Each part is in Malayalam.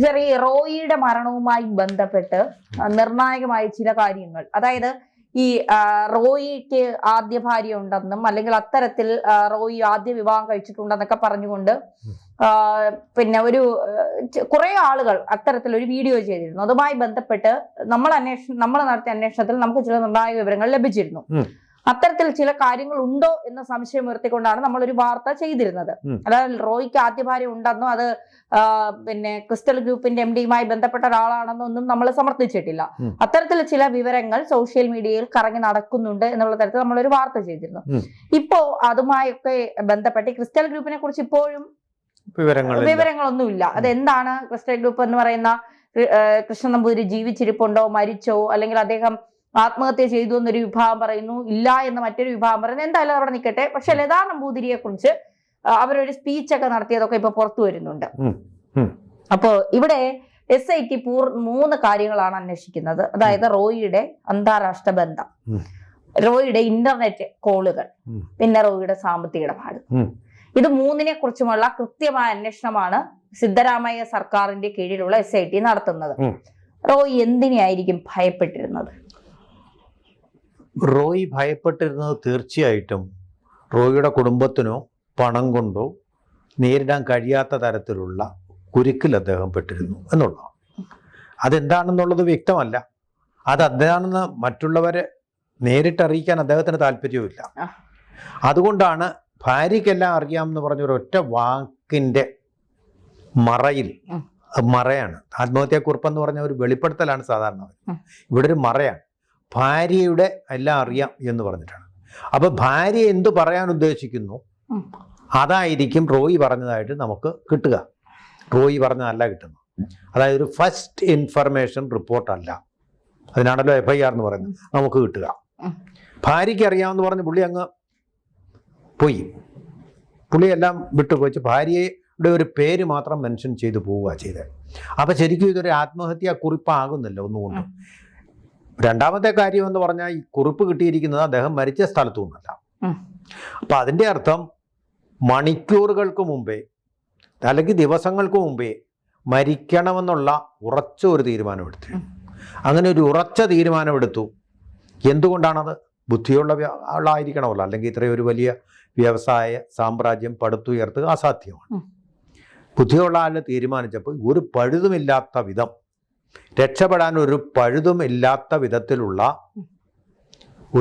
ചെറിയ റോയിയുടെ മരണവുമായി ബന്ധപ്പെട്ട് നിർണായകമായ ചില കാര്യങ്ങൾ, അതായത് ഈ റോയിക്ക് ആദ്യ ഭാര്യ ഉണ്ടെന്നും അല്ലെങ്കിൽ അത്തരത്തിൽ റോയി ആദ്യ വിവാഹം കഴിച്ചിട്ടുണ്ടെന്നൊക്കെ പറഞ്ഞുകൊണ്ട് പിന്നെ കുറെ ആളുകൾ അത്തരത്തിൽ ഒരു വീഡിയോ ചെയ്തിരുന്നു. അതുമായി ബന്ധപ്പെട്ട് നമ്മൾ നടത്തിയ അന്വേഷണത്തിൽ നമുക്ക് ചില നിർണായക വിവരങ്ങൾ ലഭിച്ചിരുന്നു. അത്തരത്തിൽ ചില കാര്യങ്ങൾ ഉണ്ടോ എന്ന സംശയം ഉയർത്തിക്കൊണ്ടാണ് നമ്മൾ ഒരു വാർത്ത ചെയ്തിരുന്നത്. അതായത് റോയിക്ക് ആദ്യ ഭാര്യ ഉണ്ടെന്നോ അത് പിന്നെ ക്രിസ്റ്റൽ ഗ്രൂപ്പിന്റെ MD-യുമായി ബന്ധപ്പെട്ട ഒരാളാണെന്നോ ഒന്നും നമ്മൾ സമർത്ഥിച്ചിട്ടില്ല. അത്തരത്തിൽ ചില വിവരങ്ങൾ സോഷ്യൽ മീഡിയയിൽ കറങ്ങി നടക്കുന്നുണ്ട് എന്നുള്ള തരത്തിൽ നമ്മളൊരു വാർത്ത ചെയ്തിരുന്നു. ഇപ്പോ അതുമായൊക്കെ ബന്ധപ്പെട്ട് ക്രിസ്റ്റൽ ഗ്രൂപ്പിനെ കുറിച്ച് ഇപ്പോഴും വിവരങ്ങളൊന്നുമില്ല. അതെന്താണ് ക്രിസ്റ്റൽ ഗ്രൂപ്പ് എന്ന് പറയുന്ന, കൃഷ്ണൻ നമ്പൂതിരി ജീവിച്ചിരിപ്പുണ്ടോ, മരിച്ചോ, അല്ലെങ്കിൽ അദ്ദേഹം ആത്മഹത്യ ചെയ്തു എന്നൊരു വിഭാഗം പറയുന്നു, ഇല്ല എന്ന് മറ്റൊരു വിഭാഗം പറയുന്നു. എന്തായാലും അവിടെ നിൽക്കട്ടെ. പക്ഷെ ലതാ നമ്പൂതിരിയെ കുറിച്ച് അവരൊരു സ്പീച്ചൊക്കെ നടത്തിയതൊക്കെ ഇപ്പൊ പുറത്തു വരുന്നുണ്ട്. അപ്പോ ഇവിടെ SIT 3 കാര്യങ്ങളാണ് അന്വേഷിക്കുന്നത്. അതായത് റോയിയുടെ അന്താരാഷ്ട്ര ബന്ധം, റോയിയുടെ ഇന്റർനെറ്റ് കോളുകൾ, പിന്നെ റോയിയുടെ സാമ്പത്തിക ഇടപാട്. ഇത് 3നെ കുറിച്ചുമുള്ള കൃത്യമായ അന്വേഷണമാണ് സിദ്ധരാമയ്യ സർക്കാരിന്റെ കീഴിലുള്ള SIT നടത്തുന്നത്. റോയി എന്തിനെയായിരിക്കും ഭയപ്പെട്ടിരുന്നത്? റോയി ഭയപ്പെട്ടിരുന്നത് തീർച്ചയായിട്ടും റോയിയുടെ കുടുംബത്തിനോ പണം കൊണ്ടോ നേരിടാൻ കഴിയാത്ത തരത്തിലുള്ള കുരുക്കിൽ അദ്ദേഹം പെട്ടിരുന്നു എന്നുള്ളതാണ്. അതെന്താണെന്നുള്ളത് വ്യക്തമല്ല. അതെന്താണെന്ന് മറ്റുള്ളവരെ നേരിട്ടറിയിക്കാൻ അദ്ദേഹത്തിന് താല്പര്യവുമില്ല. അതുകൊണ്ടാണ് ഭാര്യയ്ക്കെല്ലാം അറിയാമെന്ന് പറഞ്ഞ ഒരൊറ്റ വാക്കിൻ്റെ മറയാണ്. ആത്മഹത്യാക്കുറിപ്പെന്ന് പറഞ്ഞ ഒരു വെളിപ്പെടുത്തലാണ് സാധാരണ. ഇവിടെ ഒരു മറയാണ്. ഭാര്യയുടെ എല്ലാം അറിയാം എന്ന് പറഞ്ഞിട്ടാണ്. അപ്പൊ ഭാര്യ എന്തു പറയാൻ ഉദ്ദേശിക്കുന്നു അതായിരിക്കും റോയി പറഞ്ഞതായിട്ട് നമുക്ക് കിട്ടുക. റോയി പറഞ്ഞതല്ല കിട്ടുന്നത്. അതായത് ഒരു ഫസ്റ്റ് ഇൻഫർമേഷൻ റിപ്പോർട്ടല്ല. അതിനാണല്ലോ FIR എന്ന് പറയുന്നത് നമുക്ക് കിട്ടുക. ഭാര്യയ്ക്ക് അറിയാമെന്ന് പറഞ്ഞ് പുള്ളി അങ്ങ് പോയി. പുള്ളിയെല്ലാം വിട്ടുപോയിച്ച് ഭാര്യയുടെ ഒരു പേര് മാത്രം മെൻഷൻ ചെയ്തു പോവുക ചെയ്തത്. അപ്പം ശരിക്കും ഇതൊരു ആത്മഹത്യാ കുറിപ്പാകുന്നില്ല ഒന്നുകൊണ്ടും. രണ്ടാമത്തെ കാര്യം എന്ന് പറഞ്ഞാൽ ഈ കുറിപ്പ് കിട്ടിയിരിക്കുന്നത് അദ്ദേഹം മരിച്ച സ്ഥലത്തു നിന്നല്ല. അപ്പം അതിൻ്റെ അർത്ഥം മണിക്കൂറുകൾക്ക് മുമ്പേ അല്ലെങ്കിൽ ദിവസങ്ങൾക്ക് മുമ്പേ മരിക്കണമെന്നുള്ള ഉറച്ച ഒരു തീരുമാനമെടുത്തു. അങ്ങനെ ഒരു ഉറച്ച തീരുമാനമെടുത്തു. എന്തുകൊണ്ടാണത്? ബുദ്ധിയുള്ള ആളായിരിക്കണമല്ലോ, അല്ലെങ്കിൽ ഇത്രയും ഒരു വലിയ വ്യവസായ സാമ്രാജ്യം പടുത്തുയർത്തുക അസാധ്യമാണ്. ബുദ്ധിയുള്ള ആൾ തീരുമാനിച്ചപ്പോൾ ഒരു പഴുതുമില്ലാത്ത വിധം, രക്ഷപ്പെടാൻ ഒരു പഴുതുമില്ലാത്ത വിധത്തിലുള്ള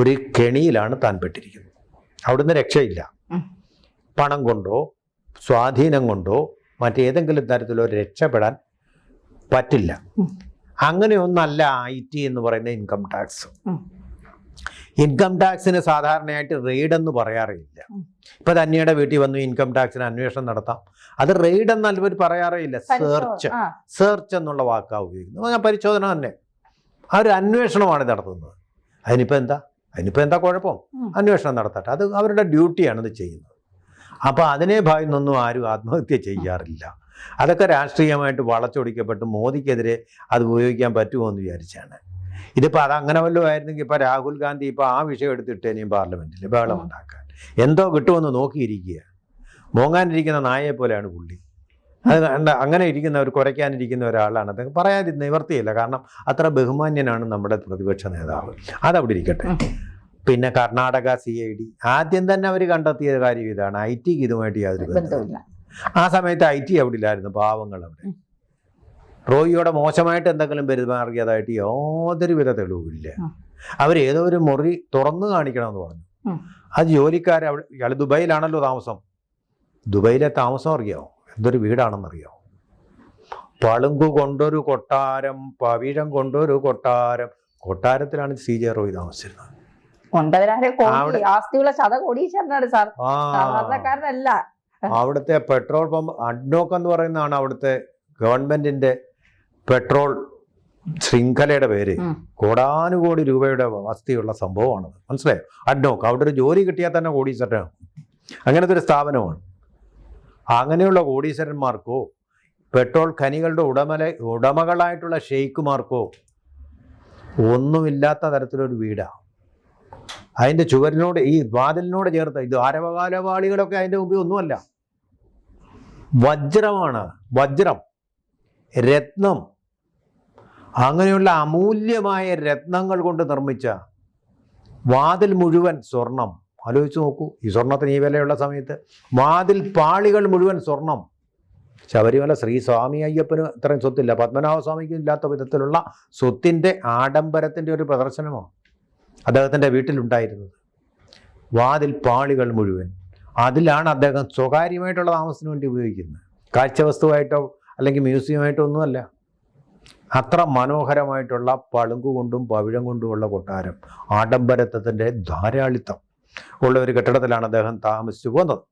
ഒരു കെണിയിലാണ് താൻ പെട്ടിരിക്കുന്നത്. അവിടുന്ന് രക്ഷയില്ല. പണം കൊണ്ടോ സ്വാധീനം കൊണ്ടോ മറ്റേതെങ്കിലും തരത്തിലോ രക്ഷപ്പെടാൻ പറ്റില്ല. അങ്ങനെയൊന്നല്ല IT എന്ന് പറയുന്ന ഇൻകം ടാക്സ്. ഇൻകം ടാക്സിന് സാധാരണയായിട്ട് റെയ്ഡ് എന്ന് പറയാറില്ല. ഇപ്പൊ ധന്യയുടെ വീട്ടിൽ വന്നു ഇൻകം ടാക്സിന് അന്വേഷണം നടത്താം. അത് റെയ്ഡ് എന്നല്ല ഇവർ പറയാറേയില്ല. സെർച്ച് എന്നുള്ള വാക്കാണ് ഉപയോഗിക്കുന്നത്. പരിശോധന തന്നെ. ആ ഒരു അന്വേഷണമാണ് നടത്തുന്നത്. അതിനിപ്പോൾ എന്താ കുഴപ്പം? അന്വേഷണം നടത്തട്ടെ. അത് അവരുടെ ഡ്യൂട്ടിയാണ് ഇത് ചെയ്യുന്നത്. അപ്പോൾ അതിനെ ഭയന്നൊന്നും ആരും ആത്മഹത്യ ചെയ്യാറില്ല. അതൊക്കെ രാഷ്ട്രീയമായിട്ട് വളച്ചൊടിക്കപ്പെട്ട് മോദിക്കെതിരെ അത് ഉപയോഗിക്കാൻ പറ്റുമോ എന്ന് വിചാരിച്ചാണ്. ഇതിപ്പോൾ അതങ്ങനെ വല്ലതും ആയിരുന്നെങ്കിൽ ഇപ്പോൾ രാഹുൽ ഗാന്ധി ഇപ്പോൾ ആ വിഷയം എടുത്തിട്ടേനെയും പാർലമെന്റിൽ ബഹളം ഉണ്ടാക്കാൻ എന്തോ കിട്ടുമെന്ന് നോക്കിയിരിക്കുക. മോങ്ങാനിരിക്കുന്ന നായയെ പോലെയാണ് പുള്ളി. അത് അങ്ങനെ ഇരിക്കുന്നവർ കുറയ്ക്കാനിരിക്കുന്ന ഒരാളാണ്. അത് പറയാൻ നിവർത്തിയില്ല. കാരണം അത്ര ബഹുമാന്യനാണ് നമ്മുടെ പ്രതിപക്ഷ നേതാവ്. അതവിടെ ഇരിക്കട്ടെ. പിന്നെ കർണാടക CID ആദ്യം തന്നെ അവർ കണ്ടെത്തിയ കാര്യം ഇതാണ്. ITക്ക് ഇതുമായിട്ട് യാതൊരു ബന്ധമില്ല. ആ സമയത്ത് IT അവിടെ ഇല്ലായിരുന്നു. പാവങ്ങൾ അവിടെ. റോയിയോടെ മോശമായിട്ട് എന്തെങ്കിലും പെരുമാറിയതായിട്ട് യാതൊരു വിധ തെളിവില്ല. അവരേതോ ഒരു മുറി തുറന്നു കാണിക്കണമെന്ന് പറഞ്ഞു. അത് ജോലിക്കാരെ അവിടെ, ഇയാൾ ദുബൈയിലാണല്ലോ താമസം. ദുബൈയിലെ താമസം അറിയാമോ? എന്തൊരു വീടാണെന്നറിയാമോ? പളുങ്കു കൊണ്ടൊരു കൊട്ടാരം, പവിഴം കൊണ്ടൊരു കൊട്ടാരം. കൊട്ടാരത്തിലാണ് CJ റോയി താമസിച്ചിരുന്നത്. അവിടുത്തെ പെട്രോൾ പമ്പ് അഡ്നോക്ക് എന്ന് പറയുന്നതാണ് അവിടുത്തെ ഗവൺമെന്റിന്റെ പെട്രോൾ ശൃംഖലയുടെ പേര്. കോടാനുകോടി രൂപയുടെ വസ്തിയുള്ള സംഭവമാണത്. മനസ്സിലായോ? അഡ്നോക്ക്. അവിടെ ഒരു ജോലി കിട്ടിയാൽ തന്നെ കോടീശ്വരനാണ്. അങ്ങനത്തെ ഒരു സ്ഥാപനമാണ്. അങ്ങനെയുള്ള കോടീശ്വരന്മാർക്കോ പെട്രോൾ ഖനികളുടെ ഉടമകളായിട്ടുള്ള ഷെയ്ഖുമാർക്കോ ഒന്നുമില്ലാത്ത തരത്തിലൊരു വീടാണ്. അതിൻ്റെ ചുവരിനോട്, ഈ വാതിലിനോട് ചേർത്ത്, ഇത് ആരവകാലവാളികളൊക്കെ അതിൻ്റെ മുമ്പിൽ ഒന്നുമല്ല. വജ്രമാണ്. വജ്രം. രത്നം, അങ്ങനെയുള്ള അമൂല്യമായ രത്നങ്ങൾ കൊണ്ട് നിർമ്മിച്ച വാതിൽ മുഴുവൻ സ്വർണം. ആലോചിച്ച് നോക്കൂ, ഈ സ്വർണത്തിന് ഈ വിലയുള്ള സമയത്ത് വാതിൽ പാളികൾ മുഴുവൻ സ്വർണം. ശബരിമല ശ്രീ സ്വാമി അയ്യപ്പന് ഇത്രയും സ്വത്തില്ല, പത്മനാഭസ്വാമിക്കും ഇല്ലാത്ത വിധത്തിലുള്ള സ്വത്തിൻ്റെ ആഡംബരത്തിൻ്റെ ഒരു പ്രദർശനമാണ് അദ്ദേഹത്തിൻ്റെ വീട്ടിലുണ്ടായിരുന്നത്. വാതിൽ പാളികൾ മുഴുവൻ. അതിലാണ് അദ്ദേഹം സ്വകാര്യമായിട്ടുള്ള താമസത്തിന് വേണ്ടി ഉപയോഗിക്കുന്നത്. കാഴ്ചവസ്തുവായിട്ടോ അല്ലെങ്കിൽ മ്യൂസിയമായിട്ടോ ഒന്നുമല്ല. അത്ര മനോഹരമായിട്ടുള്ള പളുങ്കുകൊണ്ടും പവിഴം കൊണ്ടുമുള്ള കൊട്ടാരം, ആഡംബരത്വത്തിൻ്റെ ധാരാളിത്തം ഉള്ള ഒരു കെട്ടിടത്തിലാണ് അദ്ദേഹം താമസിച്ചു പോകുന്നത്.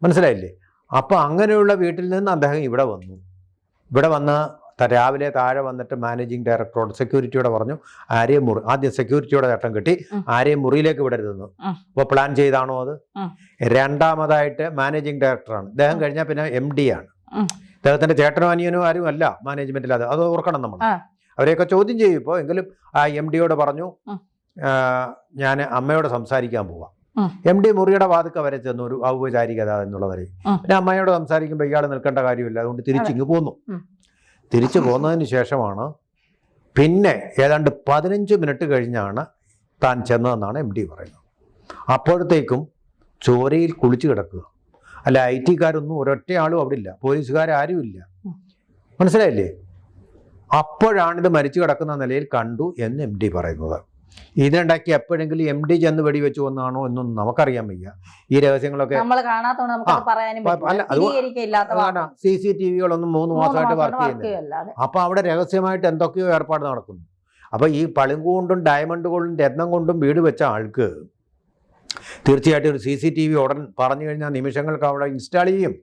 മനസ്സിലായില്ലേ? അപ്പോൾ അങ്ങനെയുള്ള വീട്ടിൽ നിന്ന് അദ്ദേഹം ഇവിടെ വന്നു. ഇവിടെ വന്ന് രാവിലെ താഴെ വന്നിട്ട് മാനേജിങ് ഡയറക്ടറോട്, സെക്യൂരിറ്റിയോട് പറഞ്ഞു, ആരെയും ആദ്യം സെക്യൂരിറ്റിയോടെ ചട്ടം കെട്ടി ആരെയും മുറിയിലേക്ക് വിടരുതെന്ന്. അപ്പോൾ പ്ലാൻ ചെയ്താണോ അത്? രണ്ടാമതായിട്ട് മാനേജിങ് ഡയറക്ടറാണ് അദ്ദേഹം. കഴിഞ്ഞാൽ പിന്നെ MD ആണ്. അദ്ദേഹത്തിന്റെ ചേട്ടനോ അനിയനോ ആരും അല്ല മാനേജ്മെന്റിൽ. അത് ഓർക്കണം നമ്മൾ. അവരെയൊക്കെ ചോദ്യം ചെയ്യും. ഇപ്പോൾ എങ്കിലും ആ MD പറഞ്ഞു, ഞാൻ അമ്മയോട് സംസാരിക്കാൻ പോവാം. MD മുറിയുടെ വാതുക്ക വരെ ചെന്നു, ഒരു ഔപചാരികത എന്നുള്ളവരെ. പിന്നെ അമ്മയോട് സംസാരിക്കുമ്പോൾ ഇയാൾ നിൽക്കേണ്ട കാര്യമില്ല, അതുകൊണ്ട് തിരിച്ചിങ്ങ് പോന്നു. തിരിച്ചു പോന്നതിന് ശേഷമാണ് പിന്നെ ഏതാണ്ട് 15 മിനിറ്റ് കഴിഞ്ഞാണ് താൻ ചെന്നതെന്നാണ് MD പറയുന്നത്. അപ്പോഴത്തേക്കും ചോരയിൽ കുളിച്ചു കിടക്കുക. അല്ല, IT-കാരൊന്നും ഒരൊറ്റ ആളും അവിടെ ഇല്ല, പോലീസുകാരും ഇല്ല. മനസ്സിലായില്ലേ? അപ്പോഴാണിത് മരിച്ചു കിടക്കുന്ന നിലയിൽ കണ്ടു എന്ന് MD പറയുന്നത്. ഇതിനുണ്ടാക്കി എപ്പോഴെങ്കിലും MD ചെന്ന് വെടിവെച്ചു വന്നാണോ എന്നൊന്നും നമുക്കറിയാൻ വയ്യ. ഈ രഹസ്യങ്ങളൊക്കെ CCTV-കളൊന്നും 3 മാസമായിട്ട് വർക്ക് ചെയ്യുന്നില്ല. അപ്പൊ അവിടെ രഹസ്യമായിട്ട് എന്തൊക്കെയോ ഏർപ്പാട് നടക്കുന്നു. അപ്പൊ ഈ പളുങ്ക് കൊണ്ടും ഡയമണ്ട് കൊണ്ടും രത്നം കൊണ്ടും വീട് വെച്ച ആൾക്ക് തീർച്ചയായിട്ടും ഒരു CCTV ഉടൻ പറഞ്ഞു കഴിഞ്ഞാൽ നിമിഷങ്ങൾക്ക് അവിടെ ഇൻസ്റ്റാൾ ചെയ്യും.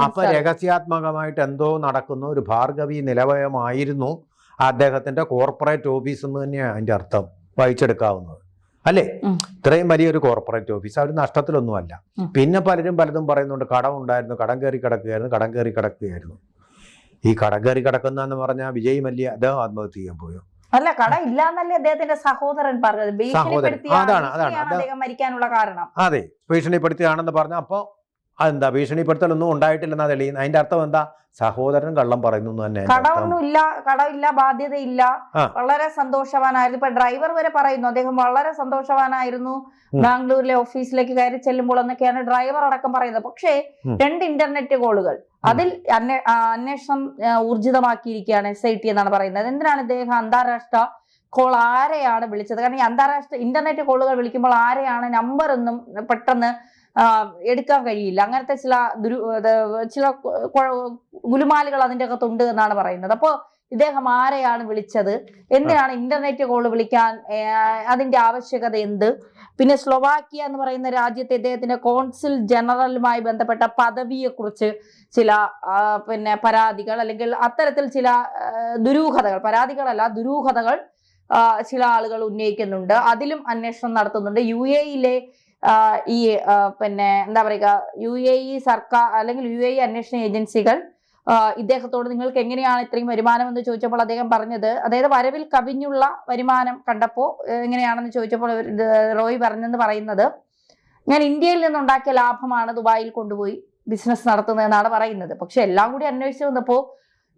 അപ്പൊ രഹസ്യാത്മകമായിട്ട് എന്തോ നടക്കുന്ന ഒരു ഭാർഗവി നിലവയമായിരുന്നു അദ്ദേഹത്തിന്റെ കോർപ്പറേറ്റ് ഓഫീസ് എന്ന് തന്നെയാണ് അതിന്റെ അർത്ഥം വായിച്ചെടുക്കാവുന്നത്, അല്ലേ? ഇത്രയും വലിയൊരു കോർപ്പറേറ്റ് ഓഫീസ്. അവർ നഷ്ടത്തിലൊന്നുമല്ല. പിന്നെ പലതും പറയുന്നുണ്ട്, കടം ഉണ്ടായിരുന്നു, കടം കയറി കിടക്കുകയായിരുന്നു. ഈ കടം കയറി കിടക്കുന്ന പറഞ്ഞാൽ വിജയ് മല്യ അദ്ദേഹം ആത്മഹത്യ ചെയ്യാൻ പോയോ? അല്ല, കട ഇല്ലാന്നല്ലേ അദ്ദേഹത്തിന്റെ സഹോദരൻ പറഞ്ഞത്. മരിക്കാനുള്ള കാരണം അതെ, ഭീഷണിപ്പെടുത്തിയാണെന്ന് പറഞ്ഞു. അപ്പൊ അതെന്താ, ഭീഷണിപ്പെടുത്തലൊന്നും ഉണ്ടായിട്ടില്ലെന്നാ തെളിയുന്നത്. അതിന്റെ അർത്ഥം എന്താ? സഹോദരൻ കള്ളം പറയുന്നു തന്നെ. കടമൊന്നുമില്ല, കടമില്ല, ബാധ്യതയില്ല, വളരെ സന്തോഷവാനായിരുന്നു. ഇപ്പൊ ഡ്രൈവർ വരെ പറയുന്നു അദ്ദേഹം വളരെ സന്തോഷവാനായിരുന്നു ബാംഗ്ലൂരിലെ ഓഫീസിലേക്ക് കയറി ചെല്ലുമ്പോൾ എന്നൊക്കെയാണ് ഡ്രൈവർ അടക്കം പറയുന്നത്. പക്ഷേ 2 ഇന്റർനെറ്റ് കോളുകൾ, അതിൽ അന്വേഷണം ഊർജിതമാക്കിയിരിക്കുകയാണ് SIT എന്നാണ് പറയുന്നത്. എന്തിനാണ് ഇദ്ദേഹം അന്താരാഷ്ട്ര കോൾ ആരെയാണ് വിളിച്ചത്? കാരണം ഈ അന്താരാഷ്ട്ര ഇന്റർനെറ്റ് കോളുകൾ വിളിക്കുമ്പോൾ ആരെയാണ് നമ്പർ ഒന്നും പെട്ടെന്ന് എടുക്കാൻ കഴിയില്ല. അങ്ങനത്തെ ചില ഗുലുമാലുകൾ അതിൻ്റെ അകത്തുണ്ട് എന്നാണ് പറയുന്നത്. അപ്പോൾ ഇദ്ദേഹം ആരെയാണ് വിളിച്ചത്? എന്തിനാണ് ഇന്റർനെറ്റ് കോൾ വിളിക്കാൻ അതിന്റെ ആവശ്യകത എന്ത്? പിന്നെ സ്ലൊവാക്യ എന്ന് പറയുന്ന രാജ്യത്തെ ഇദ്ദേഹത്തിന്റെ കോൺസുൽ ജനറലുമായി ബന്ധപ്പെട്ട പദവിയെക്കുറിച്ച് ചില പരാതികൾ, അല്ലെങ്കിൽ അത്തരത്തിൽ ചില ദുരൂഹതകൾ, പരാതികളല്ല ദുരൂഹതകൾ ചില ആളുകൾ ഉന്നയിക്കുന്നുണ്ട്. അതിലും അന്വേഷണം നടത്തുന്നുണ്ട്. UAE-യിലെ ഈ എന്താ പറയുക, UAE സർക്കാർ അല്ലെങ്കിൽ UAE അന്വേഷണ ഏജൻസികൾ ഇദ്ദേഹത്തോട് നിങ്ങൾക്ക് എങ്ങനെയാണ് ഇത്രയും വരുമാനം എന്ന് ചോദിച്ചപ്പോൾ അദ്ദേഹം പറഞ്ഞത്, അതായത് വരവിൽ കവിഞ്ഞുള്ള വരുമാനം കണ്ടപ്പോൾ എങ്ങനെയാണെന്ന് ചോദിച്ചപ്പോൾ റോയ് പറഞ്ഞെന്ന് പറയുന്നത്, ഞാൻ ഇന്ത്യയിൽ നിന്നുണ്ടാക്കിയ ലാഭമാണ് ദുബായിൽ കൊണ്ടുപോയി ബിസിനസ് നടത്തുന്നതെന്നാണ് പറയുന്നത്. പക്ഷെ എല്ലാം കൂടി അന്വേഷിച്ച് വന്നപ്പോൾ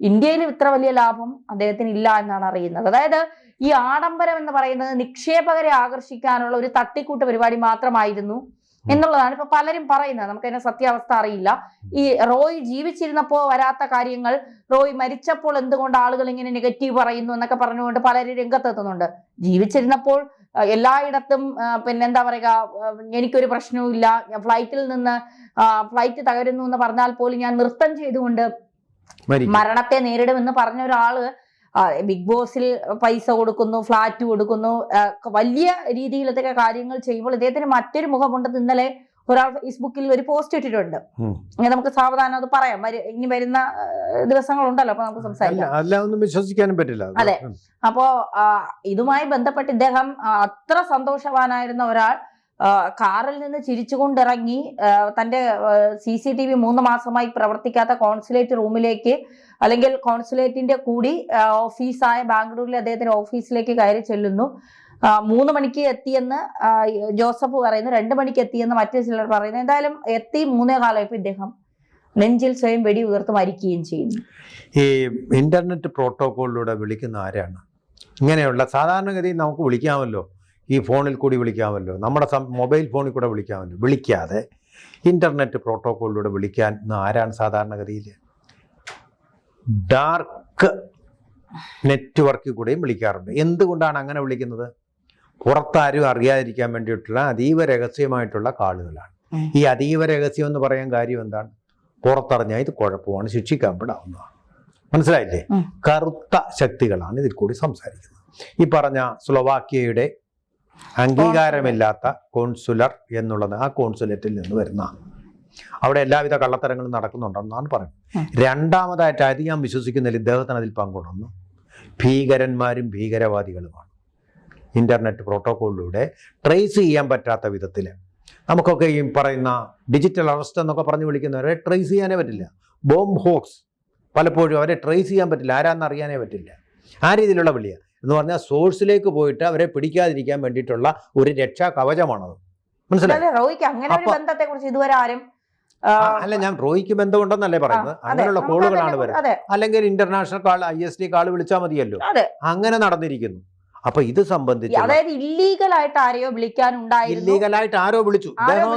ഇന്ത്യയിൽ ഇത്ര വലിയ ലാഭം അദ്ദേഹത്തിന് ഇല്ല എന്നാണ് അറിയുന്നത്. അതായത് ഈ ആഡംബരം എന്ന് പറയുന്നത് നിക്ഷേപകരെ ആകർഷിക്കാനുള്ള ഒരു തട്ടിക്കൂട്ട് പരിപാടി മാത്രമായിരുന്നു എന്നുള്ളതാണ് ഇപ്പൊ പലരും പറയുന്നത്. നമുക്ക് അതിന്റെ സത്യാവസ്ഥ അറിയില്ല. ഈ റോയ് ജീവിച്ചിരുന്നപ്പോൾ വരാത്ത കാര്യങ്ങൾ റോയ് മരിച്ചപ്പോൾ എന്തുകൊണ്ട് ആളുകൾ ഇങ്ങനെ നെഗറ്റീവ് പറയുന്നു എന്നൊക്കെ പറഞ്ഞുകൊണ്ട് പലരും രംഗത്തെത്തുന്നുണ്ട്. ജീവിച്ചിരുന്നപ്പോൾ എല്ലായിടത്തും എന്താ പറയുക, എനിക്കൊരു പ്രശ്നവും ഇല്ല, ഫ്ലൈറ്റിൽ നിന്ന് ഫ്ലൈറ്റ് തകരുന്നു എന്ന് പറഞ്ഞാൽ പോലും ഞാൻ നൃത്തം ചെയ്തുകൊണ്ട് മരണത്തെ നേരിടുമെന്ന് പറഞ്ഞ ഒരാള് ബിഗ് ബോസിൽ പൈസ കൊടുക്കുന്നു, ഫ്ലാറ്റ് കൊടുക്കുന്നു, വലിയ രീതിയിലൊക്കെ കാര്യങ്ങൾ ചെയ്യുമ്പോൾ ഇദ്ദേഹത്തിന് മറ്റൊരു മുഖമുണ്ടെന്ന് ഇന്നലെ ഒരാൾ ഫേസ്ബുക്കിൽ ഒരു പോസ്റ്റ് ഇട്ടിട്ടുണ്ട്. നമുക്ക് സാവധാനം അത് പറയാം, ഇനി വരുന്ന ദിവസങ്ങളുണ്ടല്ലോ, അപ്പൊ നമുക്ക് സംസാരിക്കാം. വിശ്വസിക്കാനും പറ്റില്ല. അതെ. അപ്പോ ഇതുമായി ബന്ധപ്പെട്ട് ഇദ്ദേഹം അത്ര സന്തോഷവാനായിരുന്ന ഒരാൾ കാറിൽ നിന്ന് ചിരിച്ചുകൊണ്ടിറങ്ങി തന്റെ CCTV 3 മാസമായി പ്രവർത്തിക്കാത്ത കോൺസുലേറ്റ് റൂമിലേക്ക്, അല്ലെങ്കിൽ കോൺസുലേറ്റിന്റെ കൂടി ഓഫീസായ ബാംഗ്ലൂരിലെ അദ്ദേഹത്തിന്റെ ഓഫീസിലേക്ക് കയറി ചെല്ലുന്നു. 3 മണിക്ക് എത്തിയെന്ന് ജോസഫ് പറയുന്നു, 2 മണിക്ക് എത്തിയെന്ന് മറ്റു ചിലർ പറയുന്നു. എന്തായാലും എത്തി 3:15 ഇദ്ദേഹം നെഞ്ചിൽ സ്വയം വെടി ഉയർത്ത് മരിക്കുകയും ചെയ്യുന്നു. ഈ ഇന്റർനെറ്റ് പ്രോട്ടോക്കോളിലൂടെ വിളിക്കുന്ന ആരാണ്? ഇങ്ങനെയുള്ള സാധാരണഗതിയിൽ നമുക്ക് വിളിക്കാമല്ലോ, ഈ ഫോണിൽ കൂടി വിളിക്കാമല്ലോ, നമ്മുടെ മൊബൈൽ ഫോണിൽ കൂടെ വിളിക്കാമല്ലോ. വിളിക്കാതെ ഇന്റർനെറ്റ് പ്രോട്ടോക്കോളിലൂടെ വിളിക്കാൻ ആരാണ് സാധാരണഗതിയിൽ? ഡാർക്ക് നെറ്റ്വർക്കിൽ കൂടെയും വിളിക്കാറുണ്ട്. എന്തുകൊണ്ടാണ് അങ്ങനെ വിളിക്കുന്നത്? പുറത്താരും അറിയാതിരിക്കാൻ വേണ്ടിയിട്ടുള്ള അതീവ രഹസ്യമായിട്ടുള്ള കാളുകളാണ്. ഈ അതീവ രഹസ്യം എന്ന് പറയാൻ കാര്യം എന്താണ്? പുറത്തറിഞ്ഞാൽ ഇത് കുഴപ്പമാണ്, ശിക്ഷിക്കപ്പെടാവുന്നതാണ്. മനസ്സിലായില്ലേ? കറുത്ത ശക്തികളാണ് ഇതിൽ കൂടി സംസാരിക്കുന്നത്. ഈ പറഞ്ഞ സ്ലോവാക്യയുടെ അംഗീകാരമില്ലാത്ത കോൺസുലർ എന്നുള്ളത് ആ കോൺസുലേറ്റിൽ നിന്ന് വരുന്ന, അവിടെ എല്ലാവിധ കള്ളത്തരങ്ങളും നടക്കുന്നുണ്ടെന്നാണ് പറയുന്നത്. രണ്ടാമതായിട്ട് അത് ഞാൻ വിശ്വസിക്കുന്നില്ല, ഇദ്ദേഹത്തിന് അതിൽ പങ്കുണ്ടെന്ന്. ഭീകരന്മാരും ഭീകരവാദികളുമാണ്. ഇന്റർനെറ്റ് പ്രോട്ടോക്കോളിലൂടെ ട്രേസ് ചെയ്യാൻ പറ്റാത്ത വിധത്തിൽ നമുക്കൊക്കെ ഈ പറയുന്ന ഡിജിറ്റൽ അറസ്റ്റ് എന്നൊക്കെ പറഞ്ഞ് വിളിക്കുന്നവരെ ട്രേസ് ചെയ്യാനേ പറ്റില്ല. ബോംബ് ഹോക്സ് പലപ്പോഴും അവരെ ട്രേസ് ചെയ്യാൻ പറ്റില്ല, ആരാന്ന് അറിയാനേ പറ്റില്ല. ആ രീതിയിലുള്ള വിളിയാണ് എന്ന് പറഞ്ഞാൽ സോഴ്സിലേക്ക് പോയിട്ട് അവരെ പിടിക്കാതിരിക്കാൻ വേണ്ടിയിട്ടുള്ള ഒരു രക്ഷാ കവചമാണത്. മനസ്സിലായി? റോയിക്ക് അങ്ങനെ ഒരു ബന്ധത്തെ കുറിച്ച് ഇതുവരെ ആരും അല്ല, ഞാൻ റോയിക്ക് ബന്ധമുണ്ടെന്നല്ലേ പറയുന്നത്. അങ്ങനെയുള്ള കോളുകളാണ് വരുന്നത്. അല്ലെങ്കിൽ ഇന്റർനാഷണൽ കാൾ, ISD കാൾ വിളിച്ചാൽ മതിയല്ലോ. അങ്ങനെ നടന്നിരിക്കുന്നു. അപ്പൊ ഇത് സംബന്ധിച്ച് അതായത് ഇല്ലീഗലായിട്ട് ആരെയോ വിളിക്കാനുണ്ടായിരുന്നു. ഇല്ലീഗലായിട്ട് ആരോ വിളിച്ചു, അദ്ദേഹം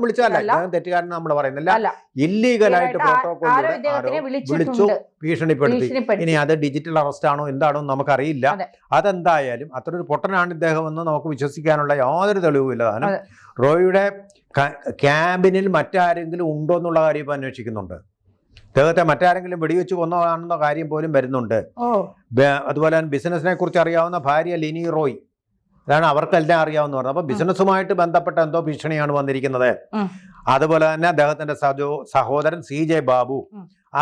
വിളിച്ചതല്ല, അദ്ദേഹം തെറ്റുകാരൻ നമ്മൾ പറയുന്നില്ല. ഇല്ലീഗലായിട്ട് പ്രോട്ടോകോളിലൂടെ വിളിച്ചു, ഭീഷണിപ്പെടുത്തി. ഇനി അത് ഡിജിറ്റൽ അറസ്റ്റ് ആണോ എന്താണോ നമുക്കറിയില്ല. അതെന്തായാലും അത്ര ഒരു പൊട്ടനാണ് ഇദ്ദേഹം എന്ന് നമുക്ക് വിശ്വസിക്കാനുള്ള യാതൊരു തെളിവുമില്ല. കാരണം റോയിയുടെ ക്യാബിനിൽ മറ്റാരെങ്കിലും ഉണ്ടോ എന്നുള്ള കാര്യം ഇപ്പൊ അന്വേഷിക്കുന്നുണ്ട്. അദ്ദേഹത്തെ മറ്റാരെങ്കിലും വെടിവെച്ച് കൊന്നതാണെന്ന കാര്യം പോലും വരുന്നുണ്ട്. അതുപോലെ തന്നെ ബിസിനസിനെ കുറിച്ച് അറിയാവുന്ന ഭാര്യ ലിനി റോയ്, അതാണ് അവർക്കെല്ലാം അറിയാവുന്ന പറഞ്ഞത്. അപ്പൊ ബിസിനസ്സുമായിട്ട് ബന്ധപ്പെട്ട എന്തോ ഭീഷണിയാണ് വന്നിരിക്കുന്നത്. അതുപോലെ തന്നെ അദ്ദേഹത്തിന്റെ സഹോദരൻ CJ ബാബു,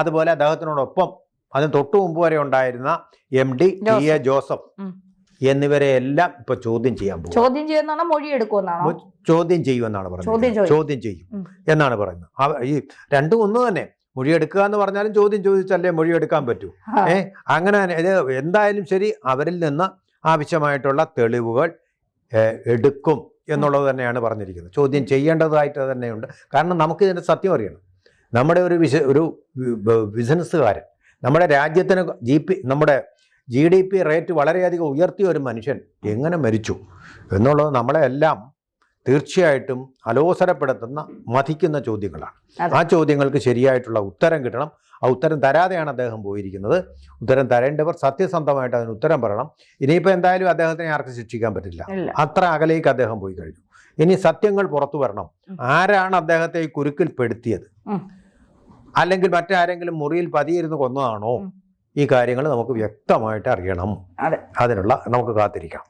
അതുപോലെ അദ്ദേഹത്തിനോടൊപ്പം അതിന് തൊട്ടു മുമ്പ് വരെ ഉണ്ടായിരുന്ന MD TA ജോസഫ് എന്നിവരെ എല്ലാം ഇപ്പൊ ചോദ്യം ചെയ്യാൻ പോകും. ചോദ്യം ചെയ്യുമെന്നാണ്, മൊഴിയെടുക്കുമെന്നാണോ? ചോദ്യം ചെയ്യുമെന്നാണ് പറയുന്നത്. ചോദ്യം ചെയ്യും എന്നാണ് പറയുന്നത്. ഈ രണ്ടും ഒന്ന് തന്നെ. മൊഴിയെടുക്കുക എന്ന് പറഞ്ഞാലും ചോദ്യം ചോദിച്ചല്ലേ മൊഴിയെടുക്കാൻ പറ്റൂ. അങ്ങനെ ഇത് എന്തായാലും ശരി, അവരിൽ നിന്ന് ആവശ്യമായിട്ടുള്ള തെളിവുകൾ എടുക്കും എന്നുള്ളത് തന്നെയാണ് പറഞ്ഞിരിക്കുന്നത്. ചോദ്യം ചെയ്യേണ്ടതായിട്ട് തന്നെയുണ്ട്. കാരണം നമുക്ക് ഇതിൻ്റെ സത്യം അറിയണം. നമ്മുടെ ഒരു ബിസിനസ്സുകാരൻ, നമ്മുടെ രാജ്യത്തിന് നമ്മുടെ GDP റേറ്റ് വളരെയധികം ഉയർത്തിയ ഒരു മനുഷ്യൻ എങ്ങനെ മരിച്ചു എന്നുള്ളത് നമ്മളെ എല്ലാം തീർച്ചയായിട്ടും അലോസരപ്പെടുത്തുന്ന, മഥിക്കുന്ന ചോദ്യങ്ങളാണ്. ആ ചോദ്യങ്ങൾക്ക് ശരിയായിട്ടുള്ള ഉത്തരം കിട്ടണം. ആ ഉത്തരം തരാതെയാണ് അദ്ദേഹം പോയിരിക്കുന്നത്. ഉത്തരം തരേണ്ടവർ സത്യസന്ധമായിട്ട് അതിന് ഉത്തരം പറയണം. ഇനിയിപ്പോൾ എന്തായാലും അദ്ദേഹത്തിനെ ആർക്കും ശിക്ഷിക്കാൻ പറ്റില്ല, അത്ര അകലേക്ക് അദ്ദേഹം പോയി കഴിഞ്ഞു. ഇനി സത്യങ്ങൾ പുറത്തു വരണം. ആരാണ് അദ്ദേഹത്തെ ഈ കുരുക്കിൽപ്പെടുത്തിയത്, അല്ലെങ്കിൽ മറ്റാരെങ്കിലും മുറിയിൽ പതിയിരുന്ന് കൊന്നതാണോ? ഈ കാര്യങ്ങൾ നമുക്ക് വ്യക്തമായിട്ട് അറിയണം. അതിനുള്ള നമുക്ക് കാത്തിരിക്കാം.